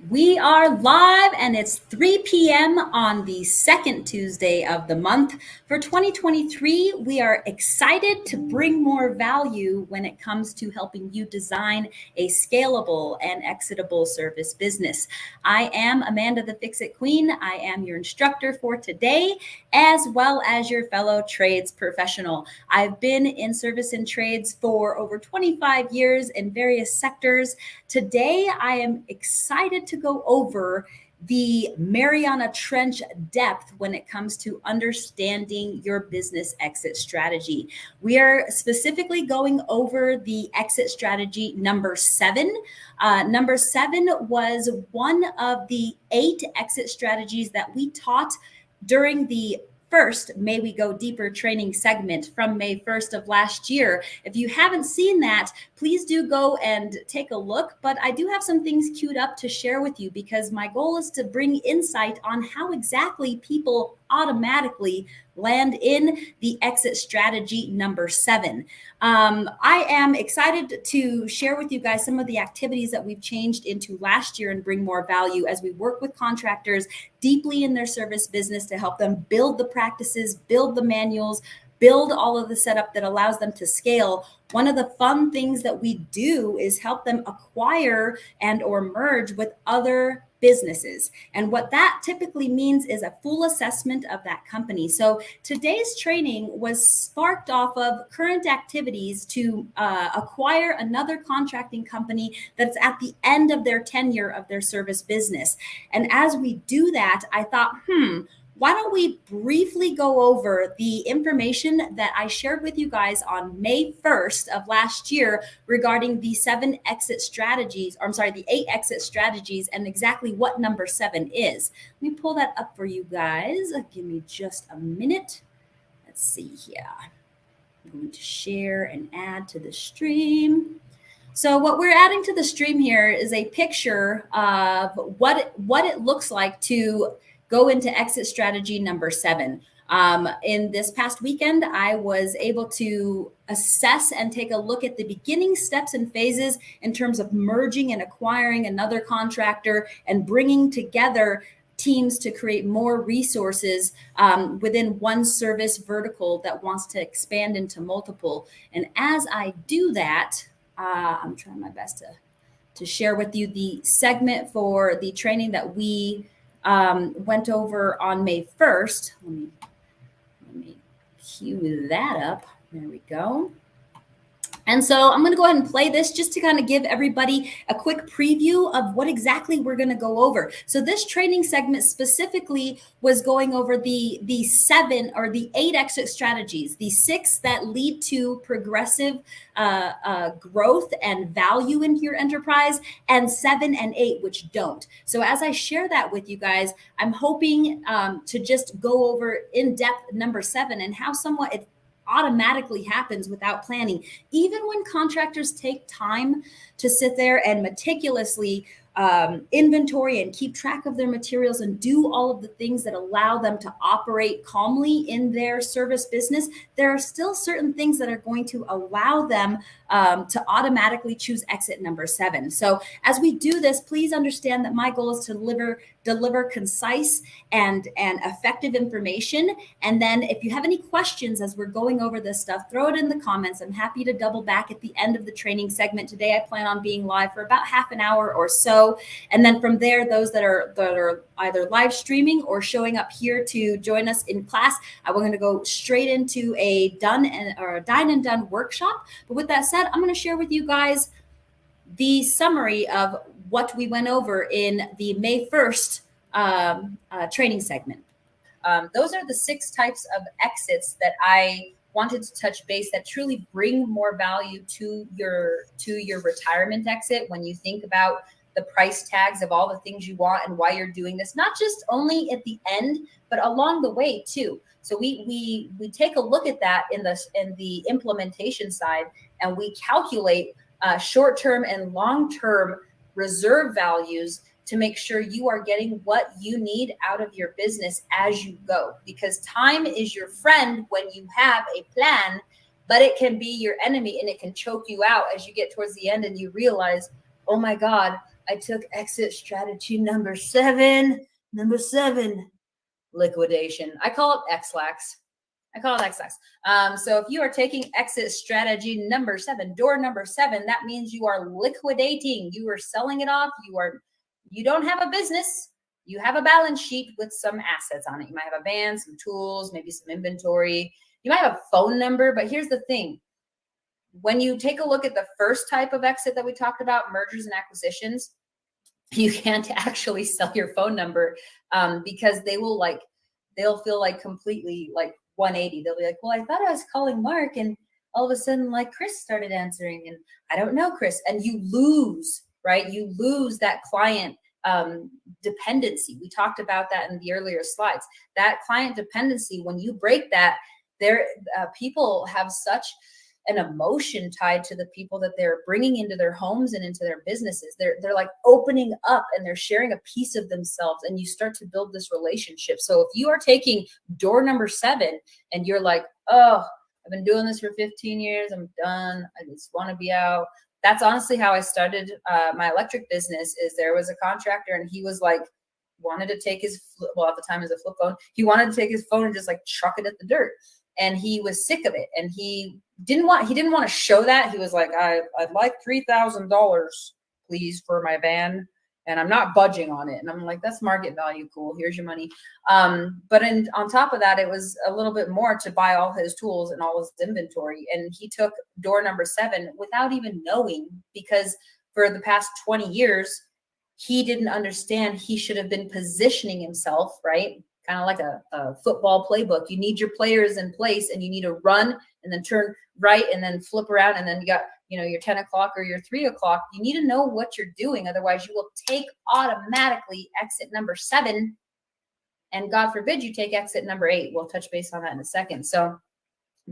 We are live and it's 3 p.m. on the second Tuesday of the month. For 2023, we are excited to bring more value when it comes to helping you design a scalable and exitable service business. I am Amanda the Fix-It Queen. I am your instructor for today, as well as your fellow trades professional. I've been in service and trades for over 25 years in various sectors. Today, I am excited to go over the Mariana Trench depth when it comes to understanding your business exit strategy. We are specifically going over the exit strategy number 7. Number 7 was one of the 8 exit strategies that we taught during the first May We Go Deeper training segment from May 1st of last year. If you haven't seen that, please do go and take a look. But I do have some things queued up to share with you because my goal is to bring insight on how exactly people automatically land in the exit strategy number 7. I am excited to share with you guys some of the activities that we've changed into last year and bring more value as we work with contractors deeply in their service business to help them build the practices, build the manuals, build all of the setup that allows them to scale. One of the fun things that we do is help them acquire and or merge with other businesses. And what that typically means is a full assessment of that company. So today's training was sparked off of current activities to acquire another contracting company that's at the end of their tenure of their service business. And as we do that, I thought, why don't we briefly go over the information that I shared with you guys on May 1st of last year regarding the 7 exit strategies, or I'm sorry, the 8 exit strategies and exactly what number 7 is. Let me pull that up for you guys. Give me just a minute. Let's see here. I'm going to share and add to the stream. So what we're adding to the stream here is a picture of what it looks like to go into exit strategy number 7. In this past weekend, I was able to assess and take a look at the beginning steps and phases in terms of merging and acquiring another contractor and bringing together teams to create more resources within one service vertical that wants to expand into multiple. And as I do that, I'm trying my best to share with you the segment for the training that we went over on May 1st. Let me cue that up. There we go. And so I'm going to go ahead and play this just to kind of give everybody a quick preview of what exactly we're going to go over. So this training segment specifically was going over the 7 or the 8 exit strategies, the 6 that lead to progressive growth and value in your enterprise, and 7 and 8 which don't. So as I share that with you guys, I'm hoping to just go over in depth number 7 and how somewhat it automatically happens without planning. Even when contractors take time to sit there and meticulously inventory and keep track of their materials and do all of the things that allow them to operate calmly in their service business, there are still certain things that are going to allow them to automatically choose exit number 7. So as we do this, please understand that my goal is to deliver concise and effective information. And then if you have any questions as we're going over this stuff, throw it in the comments. I'm happy to double back at the end of the training segment. Today, I plan on being live for about half an hour or so. And then from there, those that are either live streaming or showing up here to join us in class, we're going to go straight into a dine and done workshop. But with that said, I'm going to share with you guys the summary of what we went over in the May 1st training segment. Those are the 6 types of exits that I wanted to touch base that truly bring more value to your retirement exit when you think about the price tags of all the things you want and why you're doing this, not just only at the end, but along the way too. So we take a look at that in the implementation side, and we calculate short-term and long-term reserve values to make sure you are getting what you need out of your business as you go. Because time is your friend when you have a plan, but it can be your enemy and it can choke you out as you get towards the end and you realize, oh my God, I took exit strategy number seven. Number seven, liquidation. I call it X-lax. So if you are taking exit strategy number seven, door number seven, that means you are liquidating. You are selling it off. You don't have a business. You have a balance sheet with some assets on it. You might have a van, some tools, maybe some inventory. You might have a phone number, but here's the thing. When you take a look at the first type of exit that we talked about, mergers and acquisitions, you can't actually sell your phone number because they'll feel like completely like 180. They'll be like, well, I thought I was calling Mark, and all of a sudden like Chris started answering, and I don't know Chris. And you lose, right? You lose that client dependency. We talked about that in the earlier slides. That client dependency, when you break that, people have such an emotion tied to the people that they're bringing into their homes and into their businesses. They're like opening up and they're sharing a piece of themselves, and you start to build this relationship. So if you are taking door number seven and you're like, oh, I've been doing this for 15 years, I'm done, I just want to be out. That's honestly how I started my electric business. Is there was a contractor, and he was like, wanted to take his, well, at the time it was a flip phone. He wanted to take his phone and just like chuck it at the dirt. And he was sick of it. And he didn't want to show that. He was like, I'd like $3,000, please, for my van, and I'm not budging on it. And I'm like, that's market value. Cool. Here's your money. But on top of that, it was a little bit more to buy all his tools and all his inventory. And he took door number seven without even knowing, because for the past 20 years, he didn't understand he should have been positioning himself, right? Kind of like a football playbook. You need your players in place, and you need to run and then turn right and then flip around. And then you got, your 10 o'clock or your 3 o'clock. You need to know what you're doing. Otherwise, you will take automatically exit number seven. And God forbid you take exit number 8. We'll touch base on that in a second. So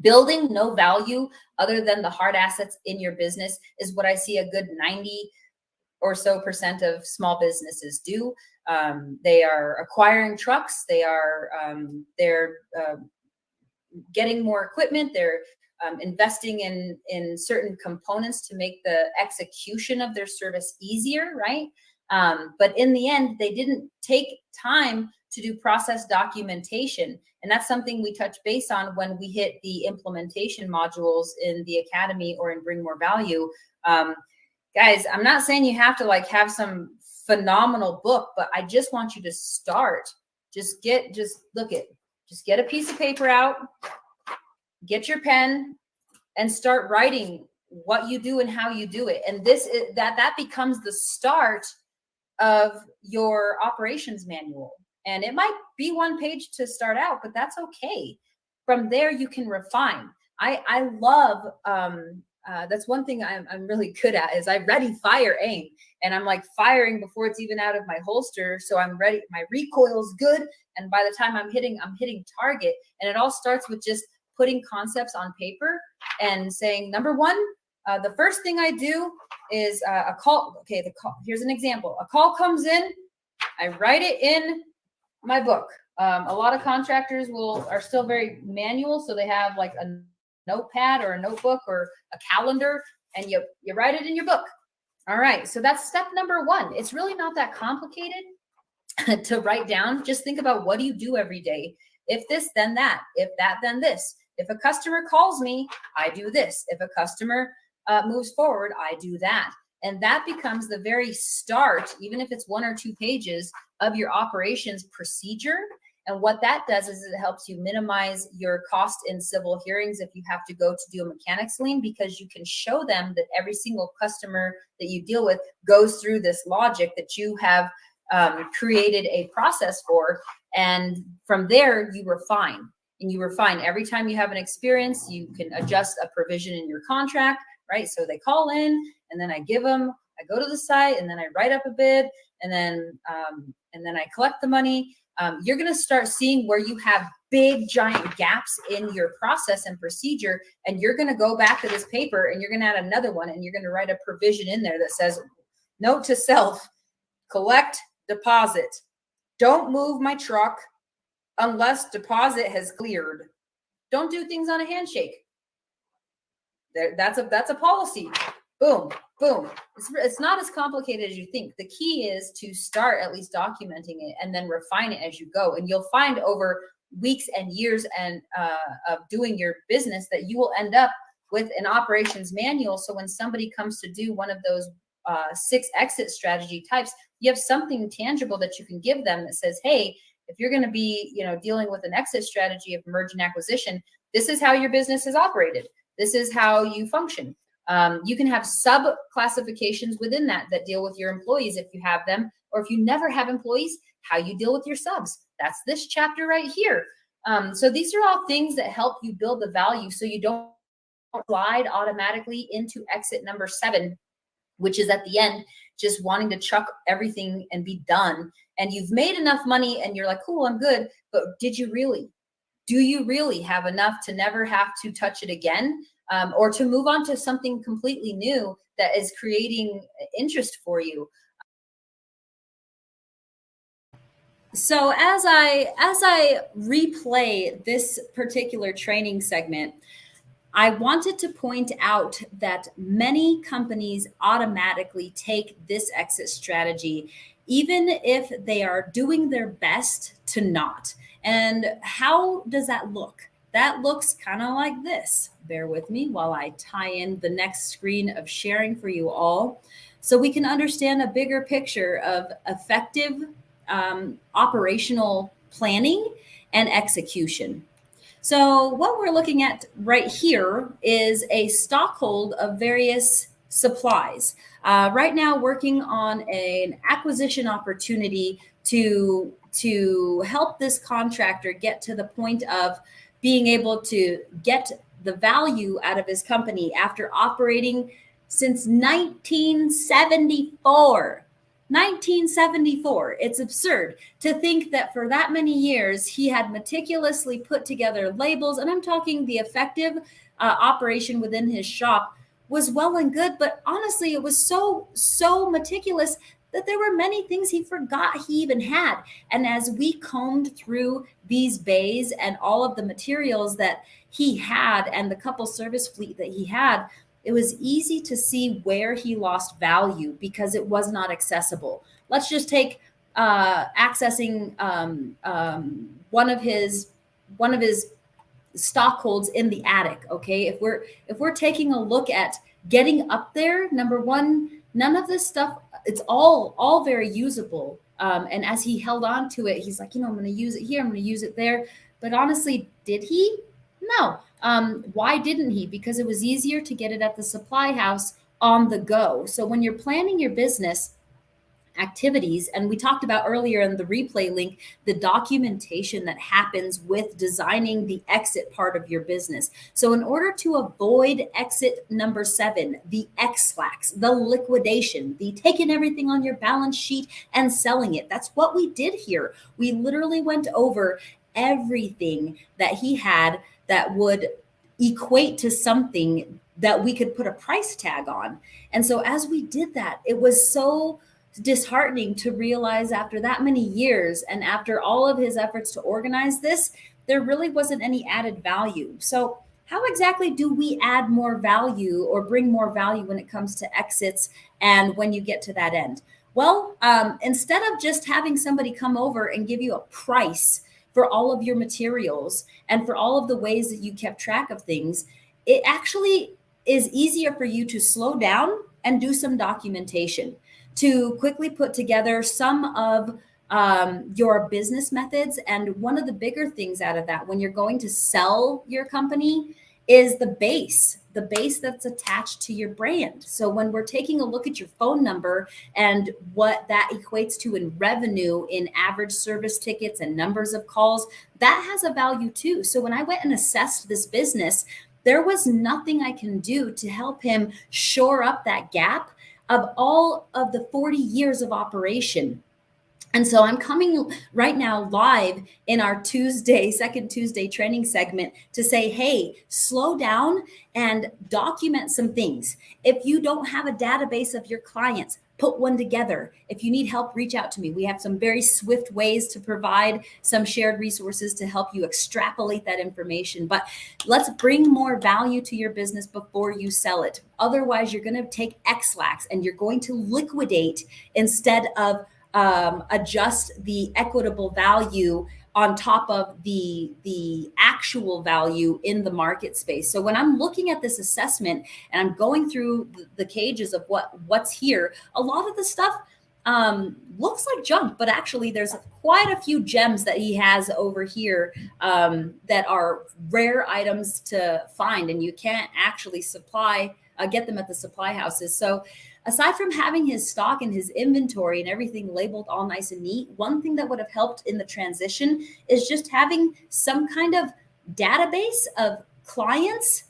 building no value other than the hard assets in your business is what I see a good 90 or so % of small businesses do. They are acquiring trucks. They're getting more equipment. They're investing in certain components to make the execution of their service easier, right? But in the end, they didn't take time to do process documentation. And that's something we touch base on when we hit the implementation modules in the academy or in Bring More Value. Guys, I'm not saying you have to like have some phenomenal book, but I just want you to start. Just get a piece of paper out, get your pen, and start writing what you do and how you do it. And that becomes the start of your operations manual. And it might be 1 page to start out, but that's okay. From there, you can refine. I love, that's one thing I'm really good at, is I ready, fire, aim. And I'm like firing before it's even out of my holster. So I'm ready. My recoil's good. And by the time I'm hitting target. And it all starts with just putting concepts on paper and saying, number one, the first thing I do is a call. Okay, the call. Here's an example. A call comes in. I write it in my book. A lot of contractors are still very manual. So they have like a notepad or a notebook or a calendar, and you write it in your book. All right. So that's step number one. It's really not that complicated to write down. Just think about, what do you do every day? If this, then that. If that, then this. If a customer calls me, I do this. If a customer moves forward, I do that. And that becomes the very start, even if it's 1 or 2 pages, of your operations procedure. And what that does is it helps you minimize your cost in civil hearings if you have to go to do a mechanics lien, because you can show them that every single customer that you deal with goes through this logic that you have created a process for. And from there, you refine. And you refine every time you have an experience. You can adjust a provision in your contract, right? So they call in, and then I go to the site, and then I write up a bid, and then I collect the money. You're going to start seeing where you have big, giant gaps in your process and procedure, and you're going to go back to this paper, and you're going to add another one, and you're going to write a provision in there that says, note to self, collect deposit. Don't move my truck unless deposit has cleared. Don't do things on a handshake. That's a policy. Boom, boom. It's not as complicated as you think. The key is to start at least documenting it and then refine it as you go. And you'll find over weeks and years and of doing your business that you will end up with an operations manual. So when somebody comes to do one of those 6 exit strategy types, you have something tangible that you can give them that says, hey, if you're going to be, dealing with an exit strategy of merge and acquisition, this is how your business is operated. This is how you function. You can have sub classifications within that deal with your employees if you have them, or if you never have employees, how you deal with your subs. That's this chapter right here. So these are all things that help you build the value so you don't slide automatically into exit number 7, which is at the end, just wanting to chuck everything and be done. And you've made enough money and you're like, cool, I'm good. But do you really have enough to never have to touch it again? Or to move on to something completely new that is creating interest for you? So as I replay this particular training segment, I wanted to point out that many companies automatically take this exit strategy, even if they are doing their best to not. And how does that look? That looks kind of like this. Bear with me while I tie in the next screen of sharing for you all so we can understand a bigger picture of effective operational planning and execution. So what we're looking at right here is a stock hold of various supplies. Right now, working on an acquisition opportunity to help this contractor get to the point of being able to get the value out of his company after operating since 1974. 1974. It's absurd to think that for that many years he had meticulously put together labels, and I'm talking the effective operation within his shop was well and good, but honestly it was so meticulous that there were many things he forgot he even had. And as we combed through these bays and all of the materials that he had and the couple service fleet that he had, it was easy to see where he lost value because it was not accessible. Let's just take accessing one of his stock holds in the attic. Okay, if we're taking a look at getting up there, number one, none of this stuff, it's all very usable. And as he held on to it, he's like, I'm going to use it here, I'm going to use it there. But honestly, did he? No. Why didn't he? Because it was easier to get it at the supply house on the go. So when you're planning your business activities, and we talked about earlier in the replay link, the documentation that happens with designing the exit part of your business. So in order to avoid exit number 7, the XFAX, the liquidation, the taking everything on your balance sheet and selling it, that's what we did here. We literally went over everything that he had that would equate to something that we could put a price tag on. And so as we did that, it was so disheartening to realize after that many years and after all of his efforts to organize this, there really wasn't any added value. So how exactly do we add more value or bring more value when it comes to exits and when you get to that end? Well, instead of just having somebody come over and give you a price for all of your materials and for all of the ways that you kept track of things, it actually is easier for you to slow down and do some documentation, to quickly put together some of your business methods. And one of the bigger things out of that when you're going to sell your company is the base that's attached to your brand. So when we're taking a look at your phone number and what that equates to in revenue, in average service tickets and numbers of calls, that has a value too. So when I went and assessed this business, there was nothing I can do to help him shore up that gap of all of the 40 years of operation. And so I'm coming right now live in our second Tuesday training segment to say, hey, slow down and document some things. If you don't have a database of your clients, put one together. If you need help, reach out to me. We have some very swift ways to provide some shared resources to help you extrapolate that information. But let's bring more value to your business before you sell it. Otherwise, you're going to take X-lax and you're going to liquidate instead of adjust the equitable value on top of the actual value in the market space. So when I'm looking at this assessment and I'm going through the cages of what's here, a lot of the stuff looks like junk, but actually there's quite a few gems that he has over here that are rare items to find, and you can't actually get them at the supply houses. So aside from having his stock and his inventory and everything labeled all nice and neat, one thing that would have helped in the transition is just having some kind of database of clients,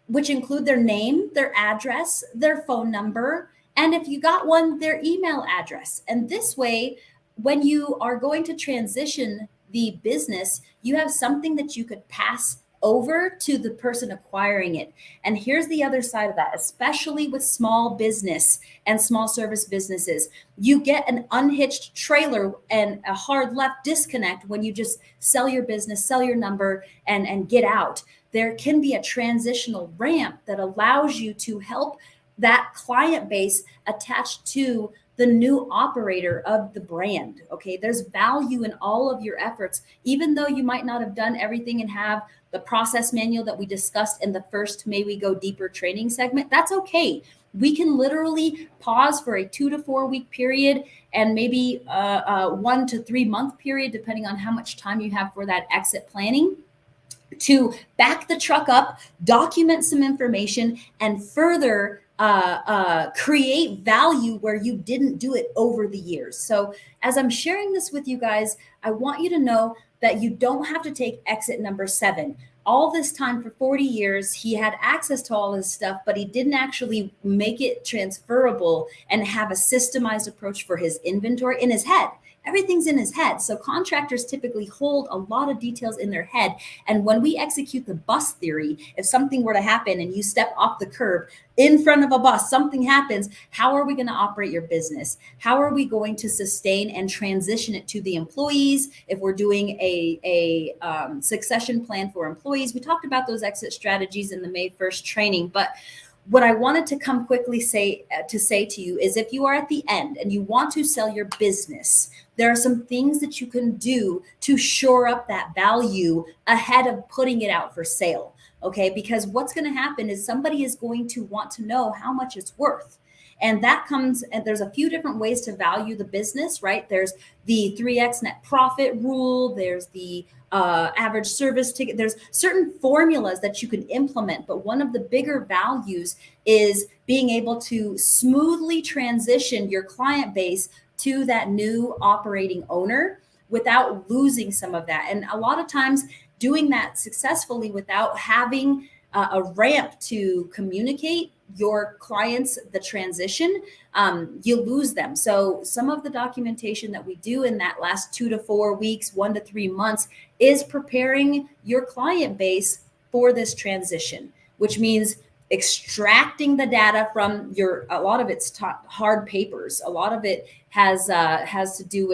which include their name, their address, their phone number, and if you got one, their email address. And this way, when you are going to transition the business, you have something that you could pass over to the person acquiring it. And here's the other side of that, especially with small business and small service businesses. You get an unhitched trailer and a hard left disconnect when you just sell your business, sell your number, and get out. There can be a transitional ramp that allows you to help that client base attached to the new operator of the brand. Okay, there's value in all of your efforts, even though you might not have done everything and have the process manual that we discussed in the first May We Go Deeper training segment. That's okay. We can literally pause for a 2 to 4 week period and maybe a 1 to 3 month period, depending on how much time you have for that exit planning, to back the truck up, document some information, and further create value where you didn't do it over the years. So as I'm sharing this with you guys, I want you to know that you don't have to take exit number 7. All this time for 40 years, he had access to all his stuff, but he didn't actually make it transferable and have a systemized approach for his inventory in his head. Everything's in his head. So contractors typically hold a lot of details in their head. And when we execute the bus theory, if something were to happen and you step off the curb in front of a bus, something happens, how are we going to operate your business? How are we going to sustain and transition it to the employees? If we're doing a succession plan for employees, we talked about those exit strategies in the May 1st training, but what I wanted to come quickly say to you is, if you are at the end and you want to sell your business, there are some things that you can do to shore up that value ahead of putting it out for sale. Okay, because what's going to happen is somebody is going to want to know how much it's worth. And that comes, and there's a few different ways to value the business, right? There's the 3x net profit rule. There's the average service ticket. There's certain formulas that you can implement, but one of the bigger values is being able to smoothly transition your client base to that new operating owner without losing some of that. And a lot of times doing that successfully without having a ramp to communicate your clients the transition, you lose them. So some of the documentation that we do in that last 2 to 4 weeks, 1 to 3 months, is preparing your client base for this transition, which means extracting the data from a lot of it's hard papers. A lot of it has to do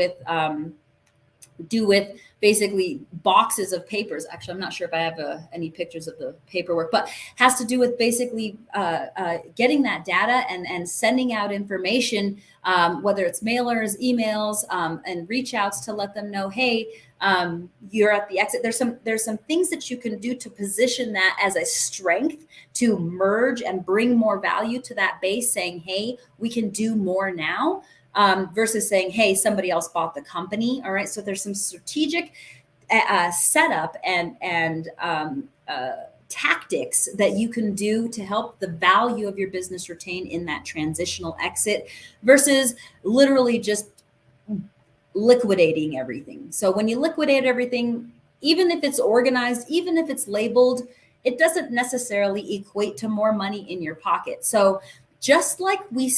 with basically boxes of papers. Actually, I'm not sure if I have any pictures of the paperwork, but has to do with basically getting that data and sending out information, whether it's mailers, emails, and reach outs to let them know, hey, you're at the exit. There's some things that you can do to position that as a strength to merge and bring more value to that base, saying, hey, we can do more now. Versus saying, hey, somebody else bought the company. All right. So there's some strategic setup and tactics that you can do to help the value of your business retain in that transitional exit versus literally just liquidating everything. So when you liquidate everything, even if it's organized, even if it's labeled, it doesn't necessarily equate to more money in your pocket. So just like we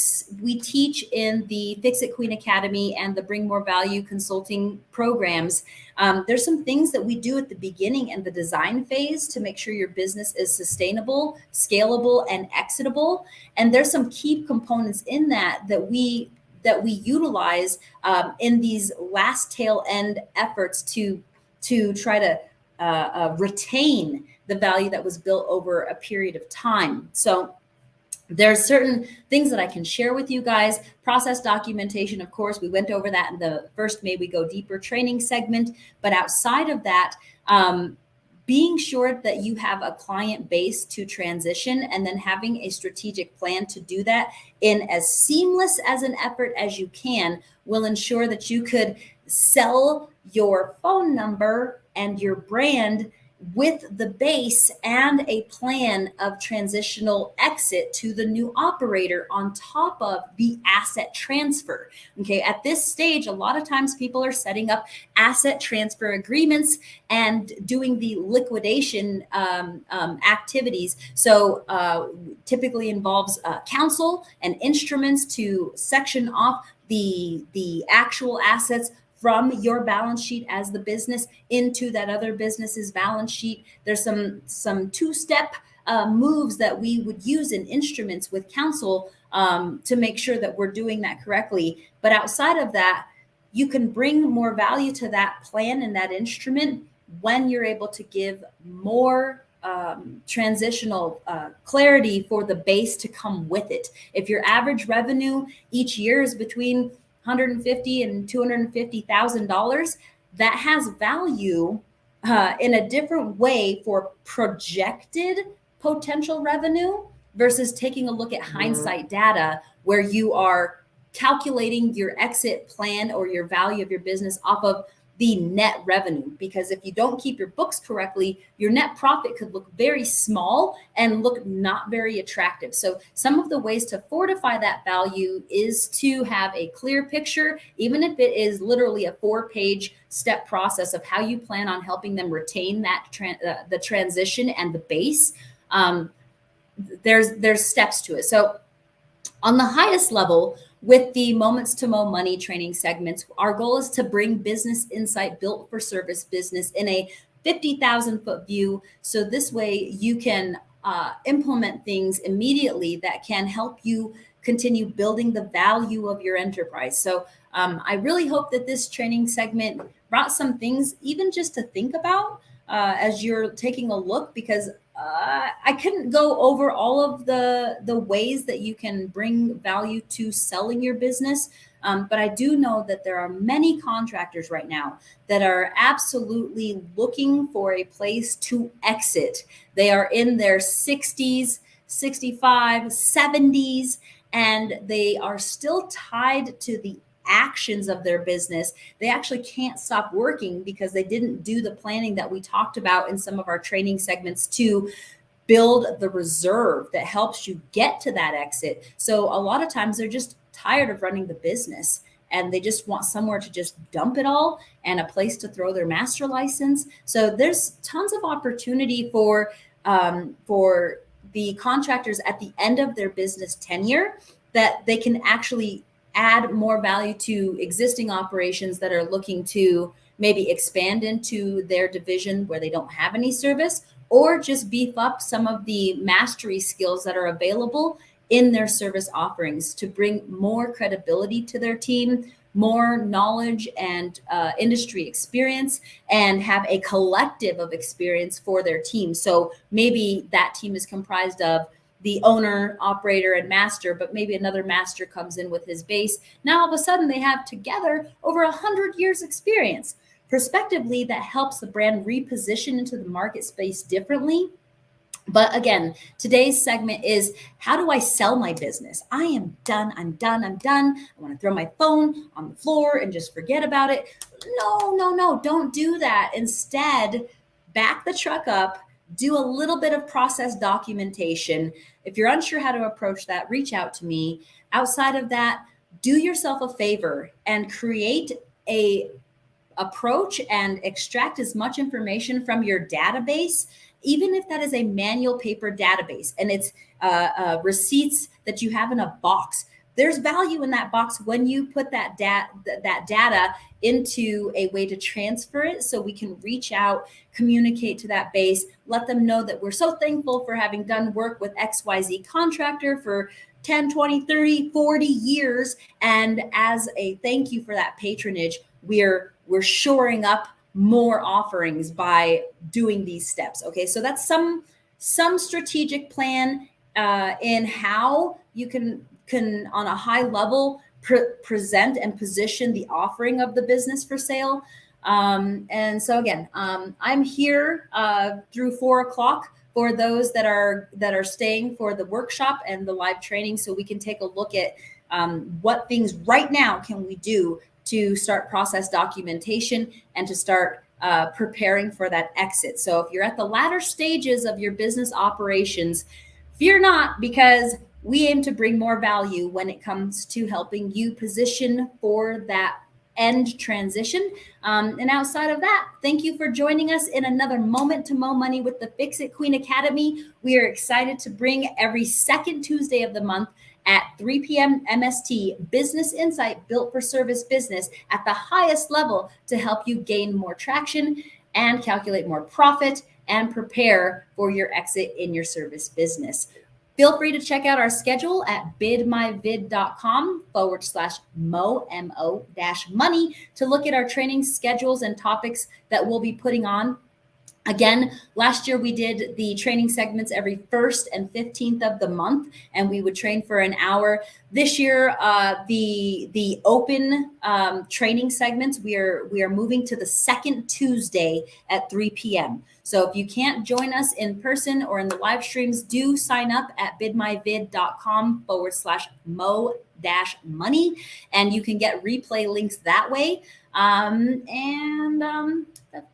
teach in the Fix It Queen Academy and the Bring More Value consulting programs, there's some things that we do at the beginning and the design phase to make sure your business is sustainable, scalable, and exitable. And there's some key components in that we utilize in these last tail end efforts to try to retain the value that was built over a period of time. So there's certain things that I can share with you guys. Process documentation, of course, we went over that in the first May We Go Deeper training segment. But outside of that, being sure that you have a client base to transition and then having a strategic plan to do that in as seamless as an effort as you can will ensure that you could sell your phone number and your brand with the base and a plan of transitional exit to the new operator on top of the asset transfer. Okay, at this stage, a lot of times people are setting up asset transfer agreements and doing the liquidation activities. So typically involves counsel and instruments to section off the actual assets from your balance sheet as the business into that other business's balance sheet. There's some two-step moves that we would use in instruments with counsel to make sure that we're doing that correctly. But outside of that, you can bring more value to that plan and that instrument when you're able to give more transitional clarity for the base to come with it. If your average revenue each year is between $150,000 and $250,000, that has value in a different way for projected potential revenue versus taking a look at hindsight data where you are calculating your exit plan or your value of your business off of the net revenue. Because if you don't keep your books correctly, your net profit could look very small and look not very attractive. So some of the ways to fortify that value is to have a clear picture, even if it is literally a 4-page step process of how you plan on helping them retain that the transition and the base. There's steps to it. So on the highest level, with the Moments to Mo Money training segments, our goal is to bring business insight built for service business in a 50,000 foot view. So this way you can implement things immediately that can help you continue building the value of your enterprise. So I really hope that this training segment brought some things even just to think about as you're taking a look, because I couldn't go over all of the ways that you can bring value to selling your business. But I do know that there are many contractors right now that are absolutely looking for a place to exit. They are in their 60s, 65, 70s, and they are still tied to the actions of their business. They actually can't stop working because they didn't do the planning that we talked about in some of our training segments to build the reserve that helps you get to that exit. So a lot of times they're just tired of running the business and they just want somewhere to just dump it all and a place to throw their master license. So there's tons of opportunity for the contractors at the end of their business tenure that they can actually add more value to existing operations that are looking to maybe expand into their division where they don't have any service, or just beef up some of the mastery skills that are available in their service offerings to bring more credibility to their team, more knowledge and industry experience, and have a collective of experience for their team. So maybe that team is comprised of the owner, operator, and master, but maybe another master comes in with his base. Now all of a sudden they have together over 100 years experience. Prospectively, that helps the brand reposition into the market space differently. But again, today's segment is, how do I sell my business? I am done. I'm done. I want to throw my phone on the floor and just forget about it. No, don't do that. Instead, back the truck up, do a little bit of process documentation. If you're unsure how to approach that, reach out to me. Outside of that, do yourself a favor and create a approach and extract as much information from your database, even if that is a manual paper database and it's receipts that you have in a box. There's value in that box when you put that data into a way to transfer it, so we can reach out, communicate to that base, let them know that we're so thankful for having done work with XYZ contractor for 10, 20, 30, 40 years. And as a thank you for that patronage, we're shoring up more offerings by doing these steps. Okay, so that's some strategic plan in how you can on a high level present and position the offering of the business for sale. And so again, I'm here through 4 o'clock for those that are staying for the workshop and the live training, so we can take a look at what things right now can we do to start process documentation and to start preparing for that exit. So if you're at the latter stages of your business operations, fear not, because we aim to bring more value when it comes to helping you position for that end transition. And outside of that, thank you for joining us in another Moment to Mo Money with the Fix It Queen Academy. We are excited to bring every second Tuesday of the month at 3 p.m. MST business insight built for service business at the highest level to help you gain more traction and calculate more profit and prepare for your exit in your service business. Feel free to check out our schedule at bidmyvid.com/mo-money to look at our training schedules and topics that we'll be putting on. Again, last year we did the training segments every 1st and 15th of the month, and we would train for an hour. This year, the open training segments, we are moving to the second Tuesday at 3 p.m. So if you can't join us in person or in the live streams, do sign up at bidmyvid.com/mo-money, and you can get replay links that way.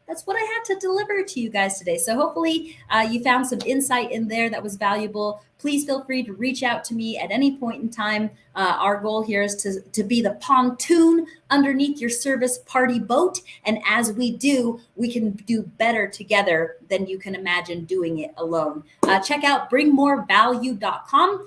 That's what I had to deliver to you guys today. So hopefully you found some insight in there that was valuable. Please feel free to reach out to me at any point in time. Our goal here is to be the pontoon underneath your service party boat. And as we do, we can do better together than you can imagine doing it alone. Check out bringmorevalue.com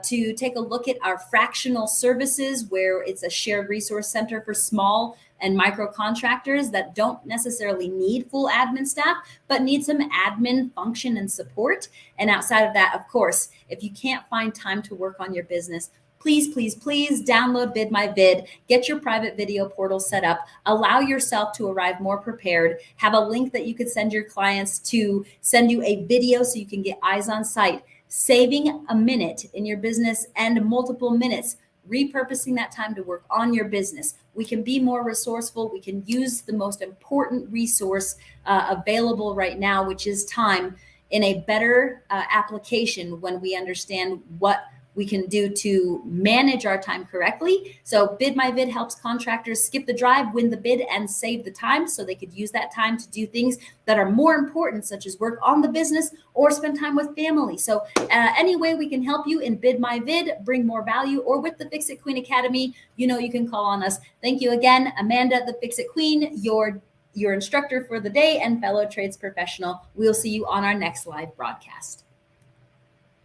to take a look at our fractional services, where it's a shared resource center for small and micro contractors that don't necessarily need full admin staff, but need some admin function and support. And outside of that, of course, if you can't find time to work on your business, please download BidMyVid, get your private video portal set up, allow yourself to arrive more prepared, have a link that you could send your clients to send you a video so you can get eyes on site, saving a minute in your business and multiple minutes, repurposing that time to work on your business. We can be more resourceful. We can use the most important resource available right now, which is time, in a better application when we understand what we can do to manage our time correctly. So BidMyVid helps contractors skip the drive, win the bid, and save the time so they could use that time to do things that are more important, such as work on the business or spend time with family. So any way we can help you in BidMyVid, bring more value, or with the Fix It Queen Academy, you know you can call on us. Thank you again, Amanda, the Fix It Queen, your instructor for the day and fellow trades professional. We'll see you on our next live broadcast.